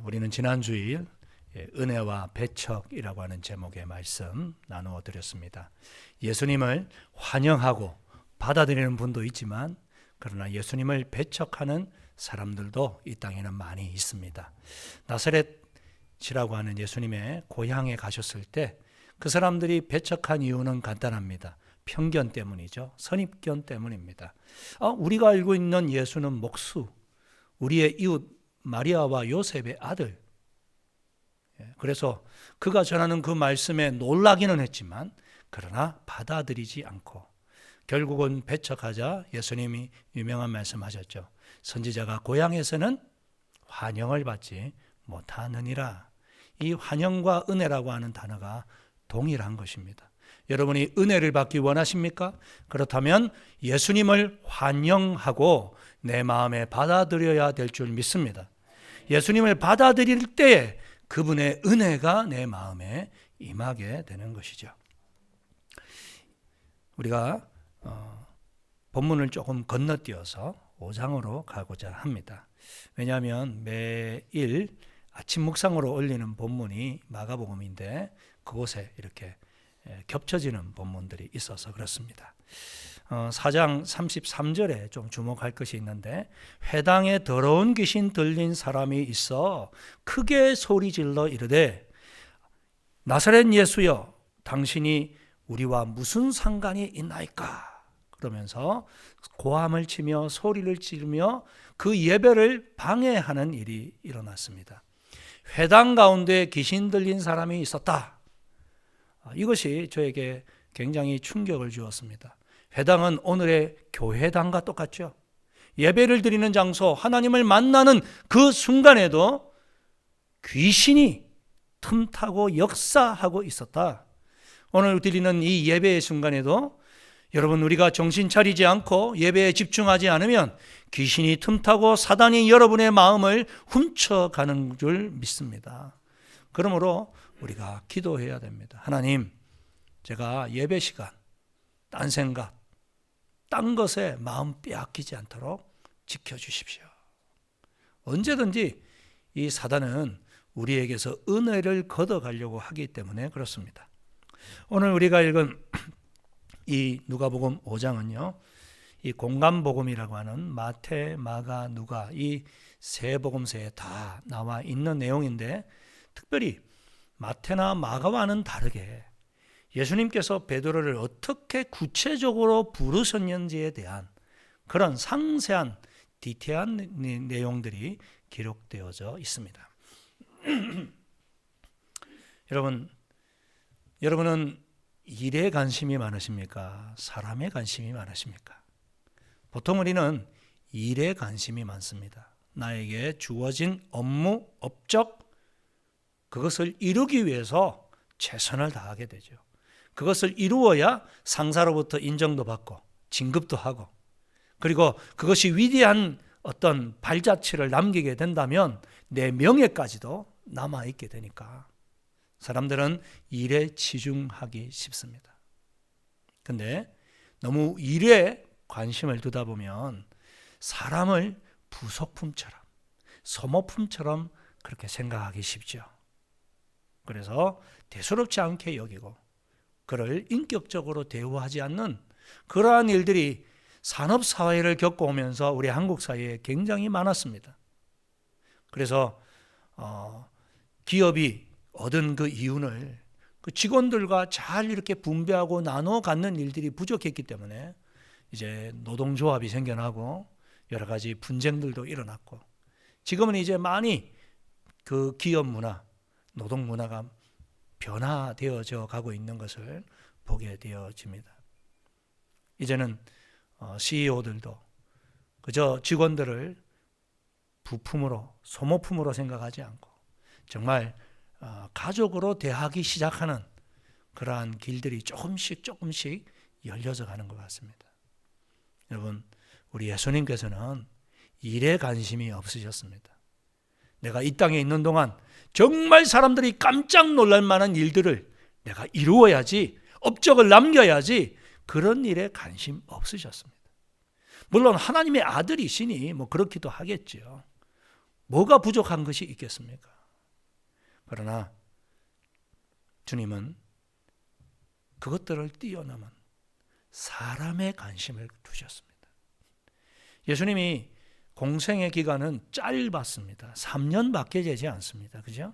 우리는 지난 주일 은혜와 배척이라고 하는 제목의 말씀 나누어 드렸습니다. 예수님을 환영하고 받아들이는 분도 있지만 그러나 예수님을 배척하는 사람들도 이 땅에는 많이 있습니다. 나사렛이라고 하는 예수님의 고향에 가셨을 때 그 사람들이 배척한 이유는 간단합니다. 편견 때문이죠. 선입견 때문입니다. 우리가 알고 있는 예수는 목수, 우리의 이웃 마리아와 요셉의 아들. 그래서 그가 전하는 그 말씀에 놀라기는 했지만 그러나 받아들이지 않고 결국은 배척하자 예수님이 유명한 말씀하셨죠. 선지자가 고향에서는 환영을 받지 못하느니라. 이 환영과 은혜라고 하는 단어가 동일한 것입니다. 여러분이 은혜를 받기 원하십니까? 그렇다면 예수님을 환영하고 내 마음에 받아들여야 될 줄 믿습니다. 예수님을 받아들일 때에 그분의 은혜가 내 마음에 임하게 되는 것이죠. 우리가 본문을 조금 건너뛰어서 5장으로 가고자 합니다. 왜냐하면 매일 아침 묵상으로 올리는 본문이 마가복음인데 그곳에 이렇게 겹쳐지는 본문들이 있어서 그렇습니다. 4장 33절에 좀 주목할 것이 있는데 회당에 더러운 귀신 들린 사람이 있어 크게 소리질러 이르되 나사렛 예수여 당신이 우리와 무슨 상관이 있나이까 그러면서 고함을 치며 소리를 지르며 그 예배를 방해하는 일이 일어났습니다. 회당 가운데 귀신 들린 사람이 있었다. 이것이 저에게 굉장히 충격을 주었습니다. 회당은 오늘의 교회당과 똑같죠. 예배를 드리는 장소, 하나님을 만나는 그 순간에도 귀신이 틈타고 역사하고 있었다. 오늘 드리는 이 예배의 순간에도 여러분 우리가 정신 차리지 않고 예배에 집중하지 않으면 귀신이 틈타고 사단이 여러분의 마음을 훔쳐가는 줄 믿습니다. 그러므로 우리가 기도해야 됩니다. 하나님, 제가 예배 시간, 딴 생각, 딴 것에 마음 빼앗기지 않도록 지켜주십시오. 언제든지 이 사단은 우리에게서 은혜를 걷어가려고 하기 때문에 그렇습니다. 오늘 우리가 읽은 이 누가복음 5장은요. 이 공간복음이라고 하는 마태, 마가, 누가 이 세 복음서에 다 나와 있는 내용인데 특별히 마태나 마가와는 다르게 예수님께서 베드로를 어떻게 구체적으로 부르셨는지에 대한 그런 상세한 디테일한 내용들이 기록되어져 있습니다. 여러분은 일에 관심이 많으십니까? 사람에 관심이 많으십니까? 보통 우리는 일에 관심이 많습니다. 나에게 주어진 업무, 업적, 그것을 이루기 위해서 최선을 다하게 되죠. 그것을 이루어야 상사로부터 인정도 받고 진급도 하고 그리고 그것이 위대한 어떤 발자취를 남기게 된다면 내 명예까지도 남아있게 되니까 사람들은 일에 치중하기 쉽습니다. 그런데 너무 일에 관심을 두다 보면 사람을 부속품처럼 소모품처럼 그렇게 생각하기 쉽죠. 그래서 대수롭지 않게 여기고 그를 인격적으로 대우하지 않는 그러한 일들이 산업사회를 겪어오면서 우리 한국 사회에 굉장히 많았습니다. 그래서 기업이 얻은 그 이윤을 그 직원들과 잘 이렇게 분배하고 나눠 갖는 일들이 부족했기 때문에 이제 노동조합이 생겨나고 여러 가지 분쟁들도 일어났고 지금은 이제 많이 그 기업 문화, 노동 문화가 변화되어져 가고 있는 것을 보게 되어집니다. 이제는 CEO들도 그저 직원들을 부품으로, 소모품으로 생각하지 않고 정말 가족으로 대하기 시작하는 그러한 길들이 조금씩 열려져 가는 것 같습니다. 여러분, 우리 예수님께서는 일에 관심이 없으셨습니다. 내가 이 땅에 있는 동안 정말 사람들이 깜짝 놀랄 만한 일들을 내가 이루어야지, 업적을 남겨야지 그런 일에 관심 없으셨습니다. 물론 하나님의 아들이시니 뭐 그렇기도 하겠죠. 뭐가 부족한 것이 있겠습니까? 그러나 주님은 그것들을 뛰어넘은 사람의 관심을 두셨습니다. 예수님이 공생의 기간은 짧았습니다. 3년밖에 되지 않습니다. 그죠?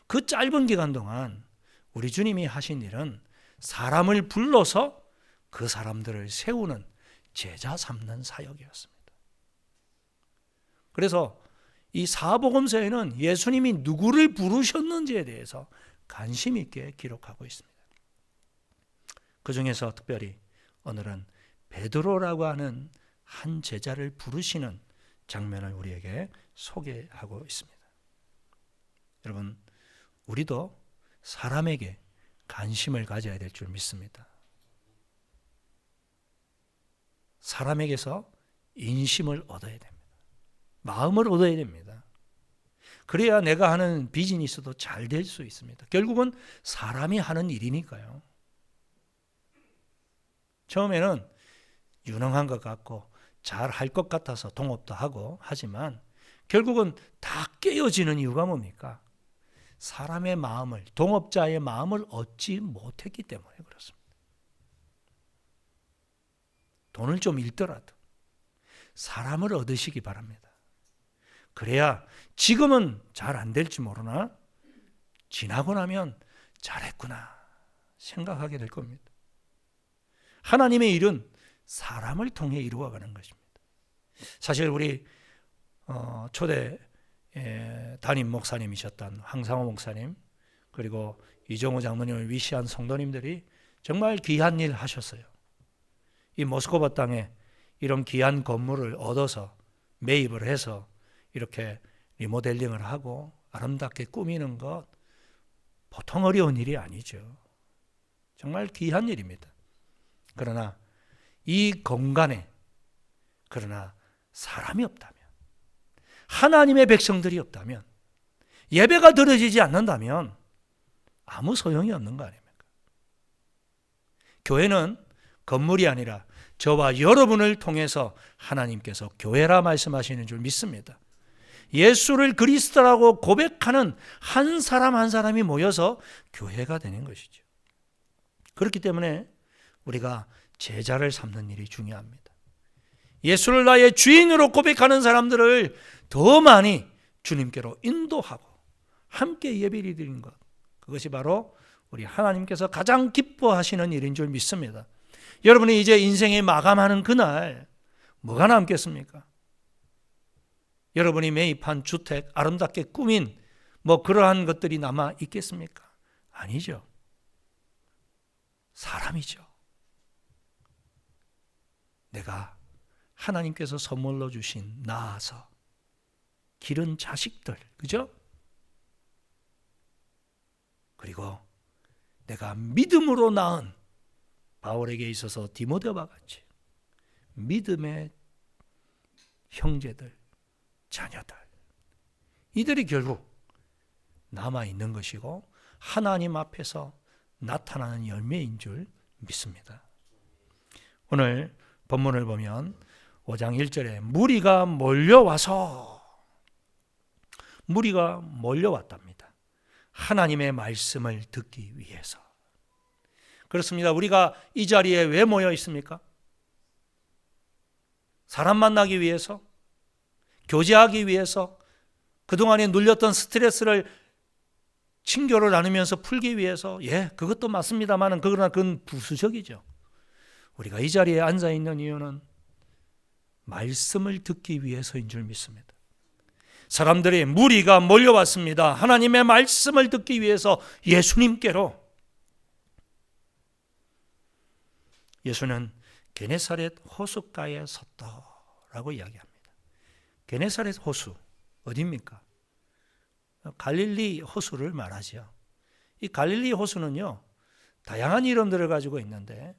그 짧은 기간 동안 우리 주님이 하신 일은 사람을 불러서 그 사람들을 세우는 제자 삼는 사역이었습니다. 그래서 이 사복음서에는 예수님이 누구를 부르셨는지에 대해서 관심 있게 기록하고 있습니다. 그 중에서 특별히 오늘은 베드로라고 하는 한 제자를 부르시는 장면을 우리에게 소개하고 있습니다. 여러분, 우리도 사람에게 관심을 가져야 될 줄 믿습니다. 사람에게서 인심을 얻어야 됩니다. 마음을 얻어야 됩니다. 그래야 내가 하는 비즈니스도 잘 될 수 있습니다. 결국은 사람이 하는 일이니까요. 처음에는 유능한 것 같고 잘 할 것 같아서 동업도 하고 하지만 결국은 다 깨어지는 이유가 뭡니까? 사람의 마음을, 동업자의 마음을 얻지 못했기 때문에 그렇습니다. 돈을 좀 잃더라도 사람을 얻으시기 바랍니다. 그래야 지금은 잘 안 될지 모르나 지나고 나면 잘했구나 생각하게 될 겁니다. 하나님의 일은 사람을 통해 이루어가는 것입니다. 사실 우리 초대 담임 목사님이셨던 황상호 목사님 그리고 이종호 장로님을 위시한 성도님들이 정말 귀한 일 하셨어요. 이 모스크바 땅에 이런 귀한 건물을 얻어서 매입을 해서 이렇게 리모델링을 하고 아름답게 꾸미는 것 보통 어려운 일이 아니죠. 정말 귀한 일입니다. 그러나 이 공간에 그러나 사람이 없다면, 하나님의 백성들이 없다면, 예배가 드려지지 않는다면 아무 소용이 없는 거 아닙니까? 교회는 건물이 아니라 저와 여러분을 통해서 하나님께서 교회라 말씀하시는 줄 믿습니다. 예수를 그리스도라고 고백하는 한 사람 한 사람이 모여서 교회가 되는 것이죠. 그렇기 때문에 우리가 제자를 삼는 일이 중요합니다. 예수를 나의 주인으로 고백하는 사람들을 더 많이 주님께로 인도하고 함께 예배를 드리는 것, 그것이 바로 우리 하나님께서 가장 기뻐하시는 일인 줄 믿습니다. 여러분이 이제 인생에 마감하는 그날 뭐가 남겠습니까? 여러분이 매입한 주택, 아름답게 꾸민 그러한 것들이 남아 있겠습니까? 아니죠. 사람이죠. 내가 하나님께서 선물로 주신 낳아서 기른 자식들, 그죠? 그리고 내가 믿음으로 낳은 바울에게 있어서 디모데와 같이 믿음의 형제들, 자녀들, 이들이 결국 남아있는 것이고 하나님 앞에서 나타나는 열매인 줄 믿습니다. 오늘 본문을 보면 5장 1절에 무리가 몰려왔답니다. 하나님의 말씀을 듣기 위해서. 그렇습니다. 우리가 이 자리에 왜 모여 있습니까? 사람 만나기 위해서, 교제하기 위해서, 그동안에 눌렸던 스트레스를 친교를 나누면서 풀기 위해서, 그것도 맞습니다만 그러나 그건 부수적이죠. 우리가 이 자리에 앉아 있는 이유는 말씀을 듣기 위해서인 줄 믿습니다. 사람들이 무리가 몰려왔습니다. 하나님의 말씀을 듣기 위해서 예수님께로. 예수는 게네사렛 호숫가에 섰다라고 이야기합니다. 게네사렛 호수 어디입니까? 갈릴리 호수를 말하죠. 이 갈릴리 호수는요, 다양한 이름들을 가지고 있는데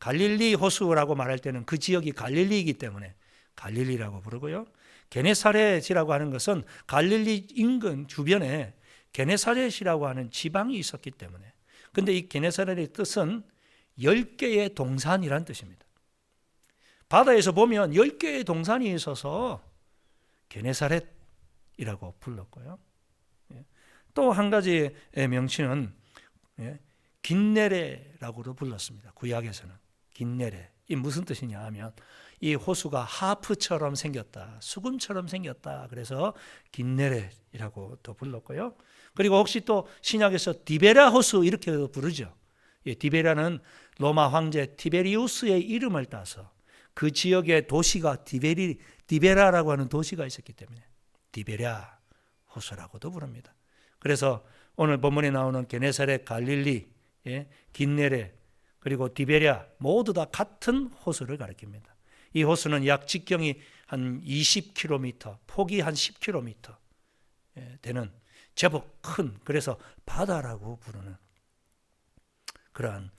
갈릴리 호수라고 말할 때는 그 지역이 갈릴리이기 때문에 갈릴리라고 부르고요. 게네사렛이라고 하는 것은 갈릴리 인근 주변에 게네사렛이라고 하는 지방이 있었기 때문에. 근데 이 게네사렛의 뜻은 10개의 동산이란 뜻입니다. 바다에서 보면 10개의 동산이 있어서 게네사렛 불렀고요. 또 한 가지의 명칭은 긴네레라고도 불렀습니다. 구약에서는 긴네레. 이 무슨 뜻이냐 하면 이 호수가 하프처럼 생겼다, 수금처럼 생겼다. 그래서 긴네레라고 또 불렀고요. 그리고 혹시 또 신약에서 디베라 호수 이렇게도 부르죠. 디베라는 로마 황제 티베리우스의 이름을 따서 그 지역의 도시가 디베라라고 하는 도시가 있었기 때문에 디베라 호수라고도 부릅니다. 그래서 오늘 본문에 나오는 게네사렛, 갈릴리, 긴네레 그리고 디베랴 모두 다 같은 호수를 가리킵니다. 이 호수는 약 직경이 한 20km, 폭이 한 10km 되는 제법 큰, 그래서 바다라고 부르는 그러한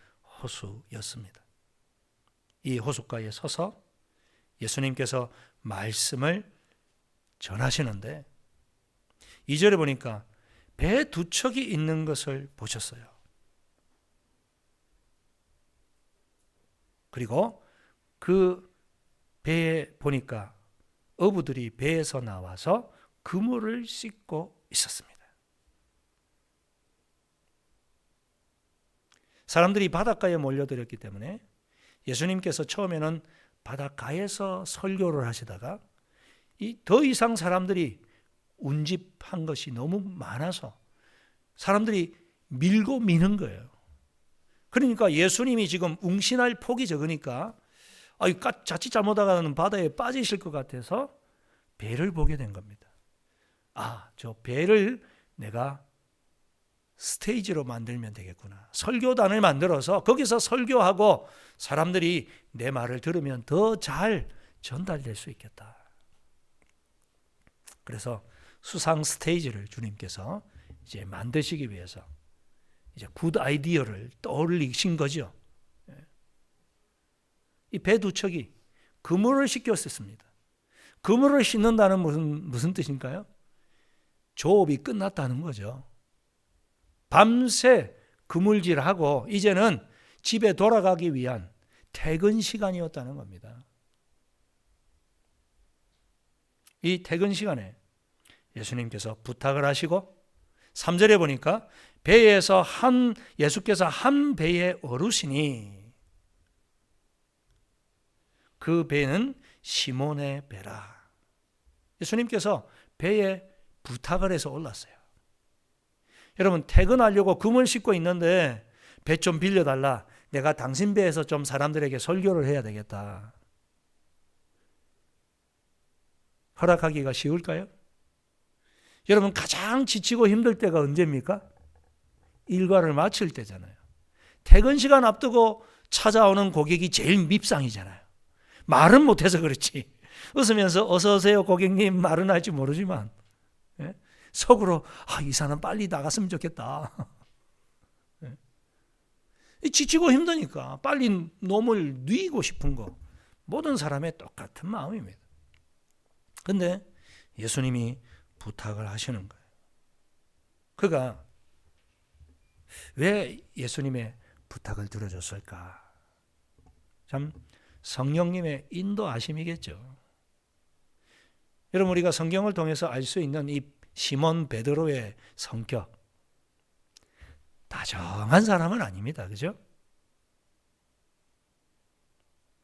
호수였습니다. 이 호숫가에 서서 예수님께서 말씀을 전하시는데 2절에 보니까 배 두 척이 있는 것을 보셨어요. 그리고 그 배에 보니까 어부들이 배에서 나와서 그물을 씻고 있었습니다. 사람들이 바닷가에 몰려들었기 때문에 예수님께서 처음에는 바닷가에서 설교를 하시다가 더 이상 사람들이 운집한 것이 너무 많아서 사람들이 밀고 미는 거예요. 그러니까 예수님이 지금 웅신할 폭이 적으니까 자칫 잘못하다가는 바다에 빠지실 것 같아서 배를 보게 된 겁니다. 저 배를 내가 스테이지로 만들면 되겠구나. 설교단을 만들어서 거기서 설교하고 사람들이 내 말을 들으면 더 잘 전달될 수 있겠다. 그래서 수상 스테이지를 주님께서 이제 만드시기 위해서 이제 굿 아이디어를 떠올리신 거죠. 이 배 두 척이 그물을 씻겼습니다. 그물을 씻는다는 무슨 뜻인가요? 조업이 끝났다는 거죠. 밤새 그물질하고 이제는 집에 돌아가기 위한 퇴근 시간이었다는 겁니다. 이 퇴근 시간에 예수님께서 부탁을 하시고 3절에 보니까 배에서 예수께서 한 배에 오르시니 그 배는 시몬의 배라. 예수님께서 배에 부탁을 해서 올랐어요. 여러분, 퇴근하려고 그물 싣고 있는데 배 좀 빌려달라. 내가 당신 배에서 좀 사람들에게 설교를 해야 되겠다. 허락하기가 쉬울까요? 여러분, 가장 지치고 힘들 때가 언제입니까? 일과를 마칠 때잖아요. 퇴근 시간 앞두고 찾아오는 고객이 제일 밉상이잖아요. 말은 못해서 그렇지. 웃으면서 어서 오세요 고객님 말은 할지 모르지만 속으로 이 사람 빨리 나갔으면 좋겠다. 지치고 힘드니까 빨리 놈을 뉘고 싶은 거 모든 사람의 똑같은 마음입니다. 그런데 예수님이 부탁을 하시는 거예요. 그가 왜 예수님의 부탁을 들어줬을까? 참 성령님의 인도하심이겠죠. 여러분, 우리가 성경을 통해서 알 수 있는 이 시몬 베드로의 성격, 다정한 사람은 아닙니다. 그죠?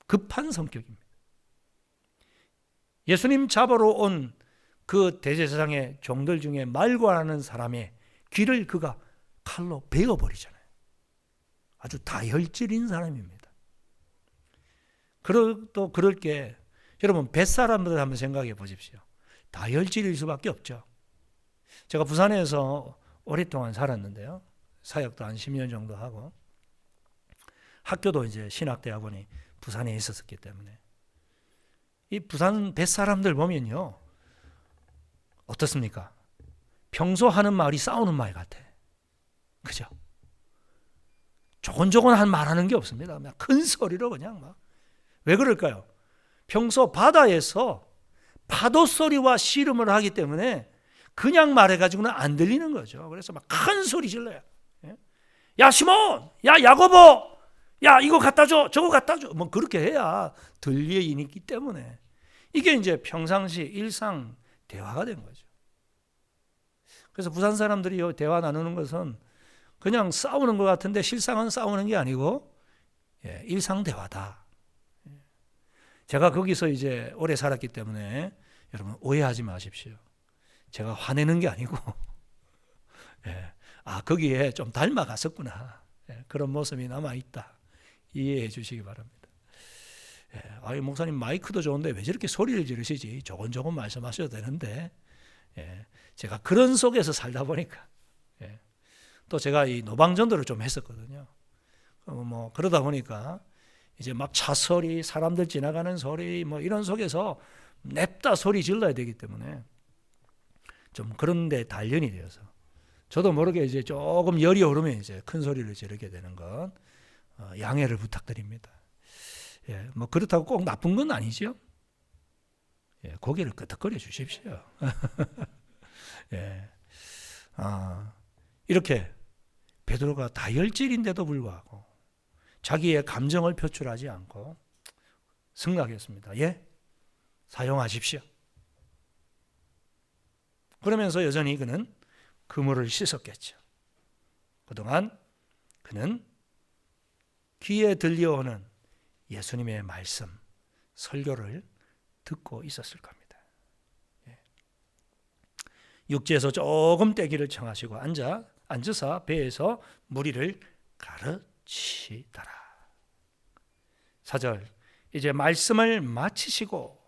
급한 성격입니다. 예수님 잡으러 온 그 대제사장의 종들 중에 말고하는 사람의 귀를 그가 칼로 베어버리잖아요. 아주 다혈질인 사람입니다. 또 그럴 게 여러분 뱃사람들 한번 생각해 보십시오. 다혈질일 수밖에 없죠. 제가 부산에서 오랫동안 살았는데요. 사역도 한 10년 정도 하고 학교도 이제 신학대학원이 부산에 있었기 때문에 이 부산 뱃사람들 보면요. 어떻습니까? 평소 하는 말이 싸우는 말 같아. 그죠? 조곤조곤한 말하는 게 없습니다. 그냥 큰 소리로 그냥 막. 왜 그럴까요? 평소 바다에서 파도 소리와 씨름을 하기 때문에 그냥 말해가지고는 안 들리는 거죠. 그래서 막 큰 소리 질러요. 야 시몬! 야 야고보! 야 이거 갖다 줘! 저거 갖다 줘! 뭐 그렇게 해야 들리기 때문에 이게 이제 평상시 일상 대화가 된 거죠. 그래서 부산 사람들이 대화 나누는 것은 그냥 싸우는 것 같은데 실상은 싸우는 게 아니고 일상 대화다. 제가 거기서 이제 오래 살았기 때문에 여러분 오해하지 마십시오. 제가 화내는 게 아니고 거기에 좀 닮아갔었구나. 그런 모습이 남아있다. 이해해 주시기 바랍니다. 목사님 마이크도 좋은데 왜 저렇게 소리를 지르시지? 조곤조곤 말씀하셔도 되는데 제가 그런 속에서 살다 보니까 또 제가 이 노방전도를 좀 했었거든요. 뭐 그러다 보니까 이제 막 차 소리, 사람들 지나가는 소리 뭐 이런 속에서 냅다 소리 질러야 되기 때문에 좀 그런 데 단련이 되어서 저도 모르게 이제 조금 열이 오르면 이제 큰 소리를 지르게 되는 건 양해를 부탁드립니다. 뭐 그렇다고 꼭 나쁜 건 아니죠. 고개를 끄덕거려 주십시오. 이렇게 베드로가 다혈질인데도 불구하고 자기의 감정을 표출하지 않고 승낙했습니다. 사용하십시오. 그러면서 여전히 그는 그물을 씻었겠죠. 그동안 그는 귀에 들려오는 예수님의 말씀, 설교를 듣고 있었을 겁니다. 육지에서 조금 떼기를 청하시고 앉으사 배에서 무리를 가르치더라. 4절, 이제 말씀을 마치시고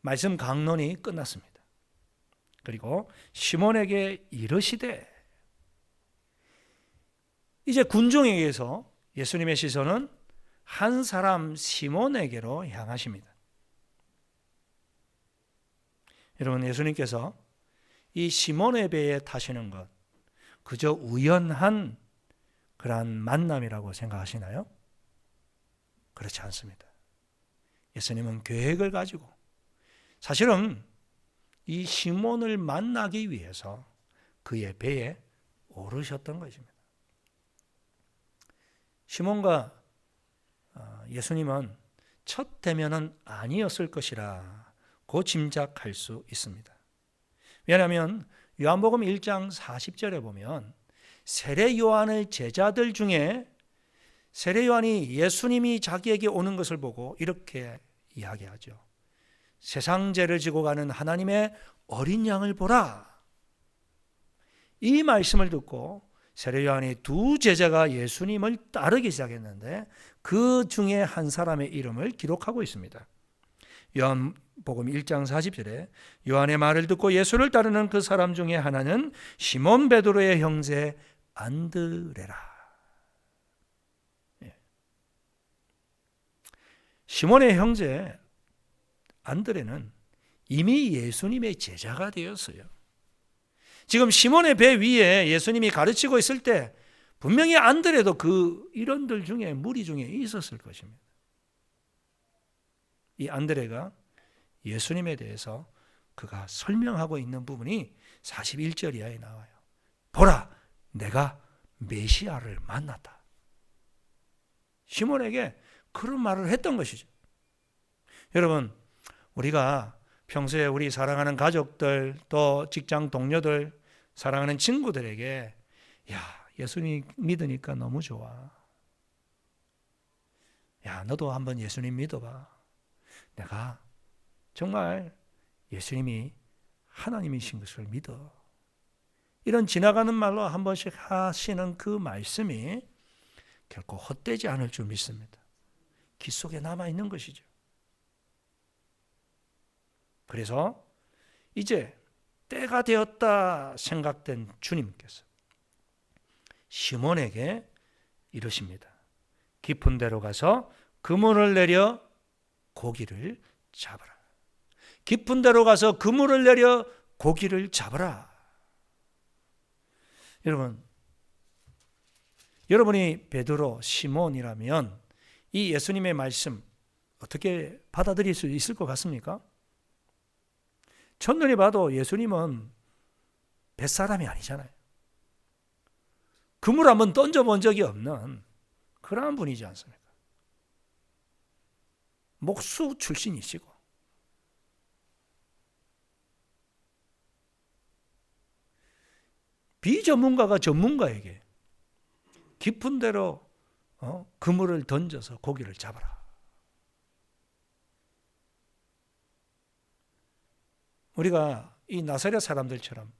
말씀 강론이 끝났습니다. 그리고 시몬에게 이르시되, 이제 군중에게서 예수님의 시선은 한 사람 시몬에게로 향하십니다. 여러분, 예수님께서 이 시몬의 배에 타시는 것 그저 우연한 그러한 만남이라고 생각하시나요? 그렇지 않습니다. 예수님은 계획을 가지고 사실은 이 시몬을 만나기 위해서 그의 배에 오르셨던 것입니다. 시몬과 예수님은 첫 대면은 아니었을 것이라고 짐작할 수 있습니다. 왜냐하면 요한복음 1장 40절에 보면 세례 요한의 제자들 중에 세례 요한이 예수님이 자기에게 오는 것을 보고 이렇게 이야기하죠. 세상 죄를 지고 가는 하나님의 어린 양을 보라. 이 말씀을 듣고 세례 요한이 두 제자가 예수님을 따르기 시작했는데 그 중에 한 사람의 이름을 기록하고 있습니다. 요한복음 1장 40절에 요한의 말을 듣고 예수를 따르는 그 사람 중에 하나는 시몬 베드로의 형제 안드레라. 시몬의 형제 안드레는 이미 예수님의 제자가 되었어요. 지금 시몬의 배 위에 예수님이 가르치고 있을 때 분명히 안드레도 그 일원들 중에 무리 중에 있었을 것입니다. 이 안드레가 예수님에 대해서 그가 설명하고 있는 부분이 41절 이하에 나와요. 보라, 내가 메시아를 만났다. 시몬에게 그런 말을 했던 것이죠. 여러분, 우리가 평소에 우리 사랑하는 가족들, 또 직장 동료들, 사랑하는 친구들에게 예수님 믿으니까 너무 좋아. 너도 한번 예수님 믿어봐. 내가 정말 예수님이 하나님이신 것을 믿어. 이런 지나가는 말로 한 번씩 하시는 그 말씀이 결코 헛되지 않을 줄 믿습니다. 귀 속에 남아있는 것이죠. 그래서 이제 때가 되었다 생각된 주님께서 시몬에게 이르십니다. 깊은 데로 가서 그물을 내려 고기를 잡으라. 깊은 데로 가서 그물을 내려 고기를 잡으라. 여러분이 베드로, 시몬이라면 이 예수님의 말씀 어떻게 받아들일 수 있을 것 같습니까? 첫눈에 봐도 예수님은 뱃사람이 아니잖아요. 그물 한번 던져본 적이 없는 그러한 분이지 않습니까? 목수 출신이시고 비전문가가 전문가에게 깊은 데로 그물을 던져서 고기를 잡아라. 우리가 이 나사렛 사람들처럼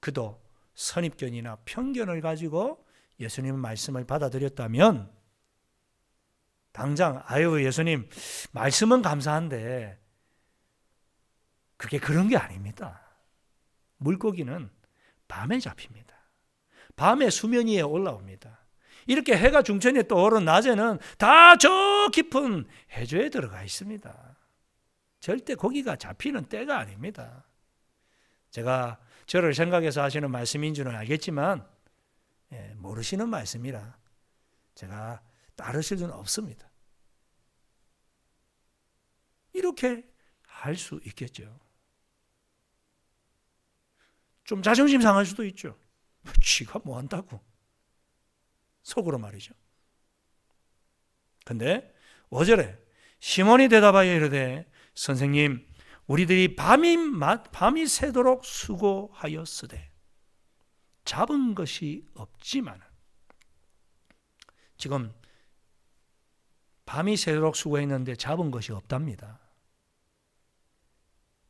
그도 선입견이나 편견을 가지고 예수님의 말씀을 받아들였다면 당장 아유 예수님 말씀은 감사한데 그게 그런 게 아닙니다. 물고기는 밤에 잡힙니다. 밤에 수면 위에 올라옵니다. 이렇게 해가 중천에 떠오른 낮에는 다 저 깊은 해저에 들어가 있습니다. 절대 고기가 잡히는 때가 아닙니다. 제가 저를 생각해서 하시는 말씀인 줄은 알겠지만 모르시는 말씀이라 제가 따르실 수는 없습니다. 이렇게 할 수 있겠죠. 좀 자존심 상할 수도 있죠. 쥐가 뭐 한다고. 속으로 말이죠. 근데 5절에 시몬이 대답하여 이르되 선생님 우리들이 밤이 새도록 수고하였으되 잡은 것이 없지만 지금 밤이 새도록 수고했는데 잡은 것이 없답니다.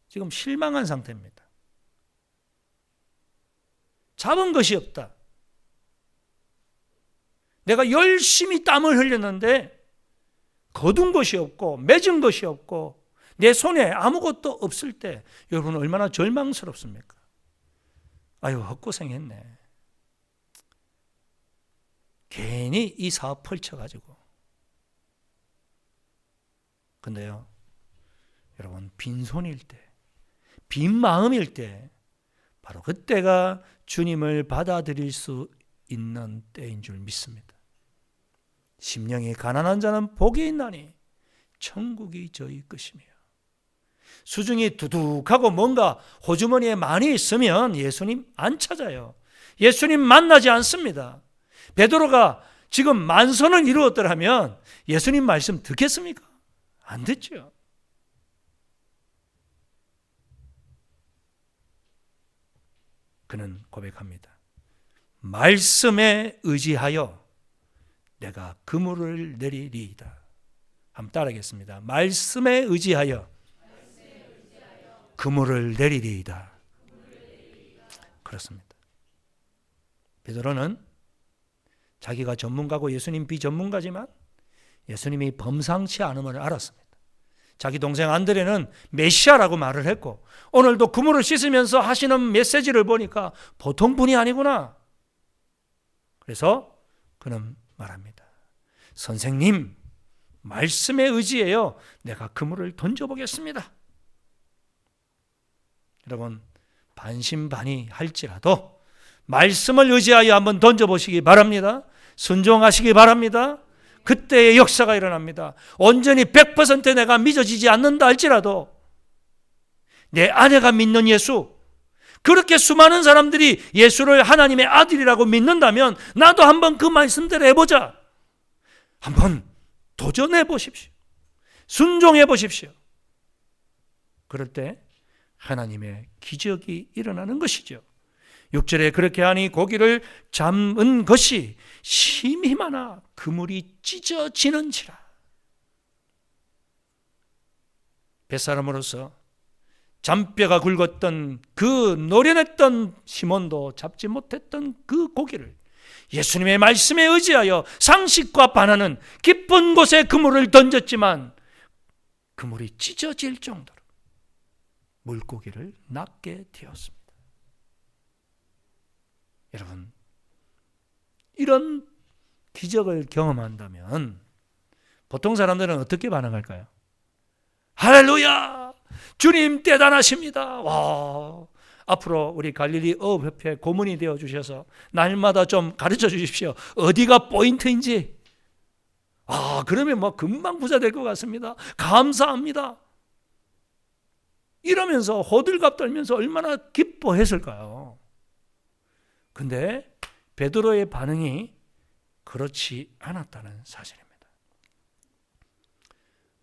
지금 실망한 상태입니다. 잡은 것이 없다. 내가 열심히 땀을 흘렸는데 거둔 것이 없고 맺은 것이 없고 내 손에 아무것도 없을 때 여러분 얼마나 절망스럽습니까? 아유 헛고생했네. 괜히 이 사업 펼쳐가지고. 근데요 여러분 빈손일 때 빈 마음일 때 바로 그때가 주님을 받아들일 수 있는 때인 줄 믿습니다. 심령이 가난한 자는 복이 있나니 천국이 저희 것이며. 수중이 두둑하고 뭔가 호주머니에 많이 있으면 예수님 안 찾아요. 예수님 만나지 않습니다. 베드로가 지금 만선을 이루었더라면 예수님 말씀 듣겠습니까? 안 듣죠. 그는 고백합니다. 말씀에 의지하여 내가 그물을 내리리이다. 한번 따라하겠습니다. 말씀에 의지하여 그물을 내리리이다. 그렇습니다. 베드로는 자기가 전문가고 예수님 비전문가지만 예수님이 범상치 않음을 알았습니다. 자기 동생 안드레는 메시아라고 말을 했고 오늘도 그물을 씻으면서 하시는 메시지를 보니까 보통 분이 아니구나. 그래서 그는 말합니다. 선생님, 말씀에 의지해요. 내가 그물을 던져보겠습니다. 여러분 반신반의 할지라도 말씀을 의지하여 한번 던져보시기 바랍니다. 순종하시기 바랍니다. 그때의 역사가 일어납니다. 온전히 100% 내가 믿어지지 않는다 할지라도 내 아내가 믿는 예수, 그렇게 수많은 사람들이 예수를 하나님의 아들이라고 믿는다면 나도 한번 그 말씀대로 해보자. 한번 도전해 보십시오. 순종해 보십시오. 그럴 때 하나님의 기적이 일어나는 것이죠. 6절에 그렇게 하니 고기를 잡은 것이 심히 많아 그물이 찢어지는지라. 뱃사람으로서 잔뼈가 굵었던 그 노련했던 시몬도 잡지 못했던 그 고기를 예수님의 말씀에 의지하여 상식과 반하는 깊은 곳에 그물을 던졌지만 그물이 찢어질 정도로 물고기를 낚게 되었습니다. 여러분, 이런 기적을 경험한다면 보통 사람들은 어떻게 반응할까요? 할렐루야! 주님 대단하십니다. 와, 앞으로 우리 갈릴리 어업협회 고문이 되어 주셔서 날마다 좀 가르쳐 주십시오. 어디가 포인트인지. 그러면 뭐 금방 부자 될 것 같습니다. 감사합니다. 이러면서 호들갑 떨면서 얼마나 기뻐했을까요? 근데 베드로의 반응이 그렇지 않았다는 사실입니다.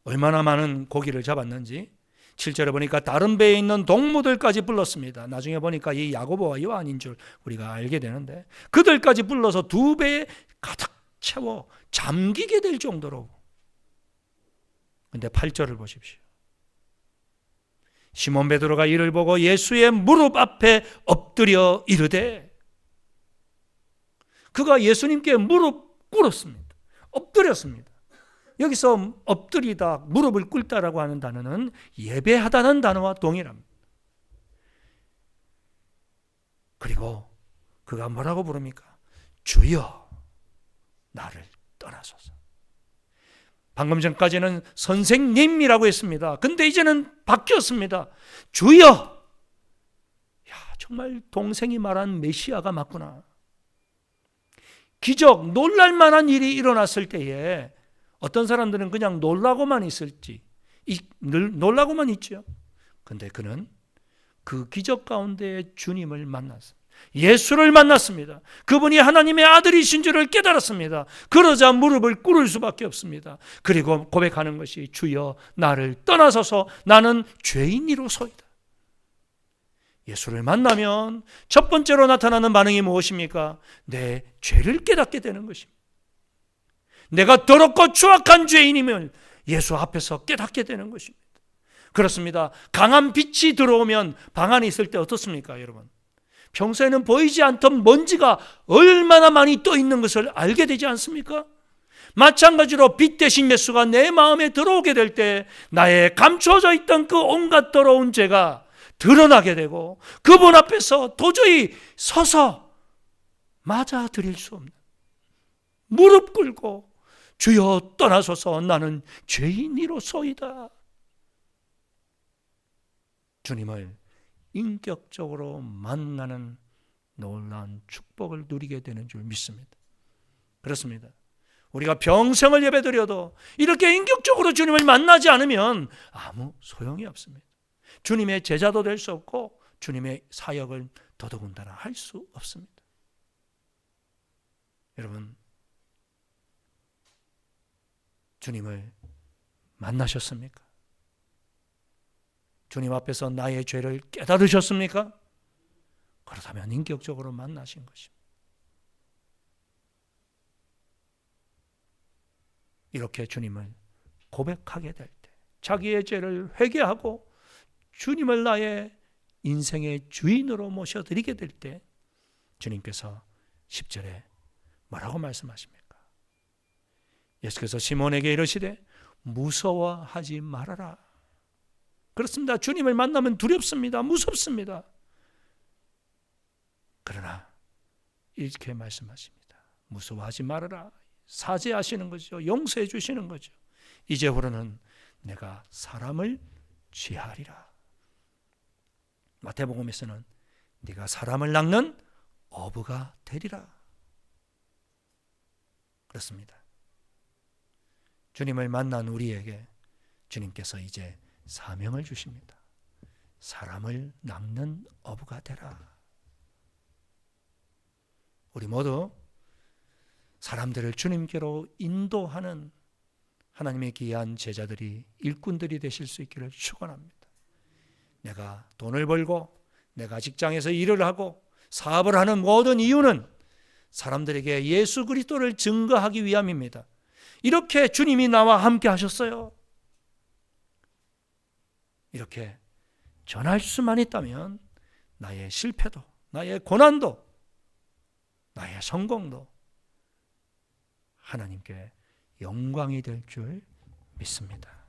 얼마나 많은 고기를 잡았는지 7절에 보니까 다른 배에 있는 동무들까지 불렀습니다. 나중에 보니까 이 야고보와 요한인 줄 우리가 알게 되는데, 그들까지 불러서 두 배에 가득 채워 잠기게 될 정도로. 근데 8절을 보십시오. 시몬 베드로가 이를 보고 예수의 무릎 앞에 엎드려 이르되, 그가 예수님께 무릎 꿇었습니다. 엎드렸습니다. 여기서 엎드리다, 무릎을 꿇다라고 하는 단어는 예배하다는 단어와 동일합니다. 그리고 그가 뭐라고 부릅니까? 주여 나를 떠나소서. 방금 전까지는 선생님이라고 했습니다. 근데 이제는 바뀌었습니다. 주여. 야, 정말 동생이 말한 메시아가 맞구나. 기적, 놀랄만한 일이 일어났을 때에 어떤 사람들은 그냥 놀라고만 있을지, 놀라고만 있죠. 근데 그는 그 기적 가운데 주님을 만났습니다. 예수를 만났습니다. 그분이 하나님의 아들이신 줄을 깨달았습니다. 그러자 무릎을 꿇을 수밖에 없습니다. 그리고 고백하는 것이 주여 나를 떠나소서 나는 죄인이로소이다. 예수를 만나면 첫 번째로 나타나는 반응이 무엇입니까? 내 죄를 깨닫게 되는 것입니다. 내가 더럽고 추악한 죄인임을 예수 앞에서 깨닫게 되는 것입니다. 그렇습니다. 강한 빛이 들어오면 방 안에 있을 때 어떻습니까, 여러분? 평소에는 보이지 않던 먼지가 얼마나 많이 떠 있는 것을 알게 되지 않습니까? 마찬가지로 빛 대신 예수가 내 마음에 들어오게 될 때 나의 감춰져 있던 그 온갖 더러운 죄가 드러나게 되고 그분 앞에서 도저히 서서 맞아드릴 수 없는, 무릎 꿇고 주여 떠나소서 나는 죄인이로소이다. 주님을 인격적으로 만나는 놀라운 축복을 누리게 되는 줄 믿습니다. 그렇습니다. 우리가 평생을 예배드려도 이렇게 인격적으로 주님을 만나지 않으면 아무 소용이 없습니다. 주님의 제자도 될 수 없고 주님의 사역을 더더군다나 할 수 없습니다. 여러분, 주님을 만나셨습니까? 주님 앞에서 나의 죄를 깨달으셨습니까? 그렇다면 인격적으로 만나신 것입니다. 이렇게 주님을 고백하게 될 때, 자기의 죄를 회개하고 주님을 나의 인생의 주인으로 모셔드리게 될 때 주님께서 10절에 뭐라고 말씀하십니까? 예수께서 시몬에게 이르시되 무서워하지 말아라. 그렇습니다. 주님을 만나면 두렵습니다. 무섭습니다. 그러나 이렇게 말씀하십니다. 무서워하지 말아라. 사죄하시는 거죠. 용서해 주시는 거죠. 이제부로는 내가 사람을 취하리라. 마태복음에서는 네가 사람을 낚는 어부가 되리라. 그렇습니다. 주님을 만난 우리에게 주님께서 이제 사명을 주십니다. 사람을 낚는 어부가 되라. 우리 모두 사람들을 주님께로 인도하는 하나님의 귀한 제자들이, 일꾼들이 되실 수 있기를 축원합니다. 내가 돈을 벌고 내가 직장에서 일을 하고 사업을 하는 모든 이유는 사람들에게 예수 그리스도를 증거하기 위함입니다. 이렇게 주님이 나와 함께 하셨어요. 이렇게 전할 수만 있다면 나의 실패도, 나의 고난도, 나의 성공도 하나님께 영광이 될 줄 믿습니다.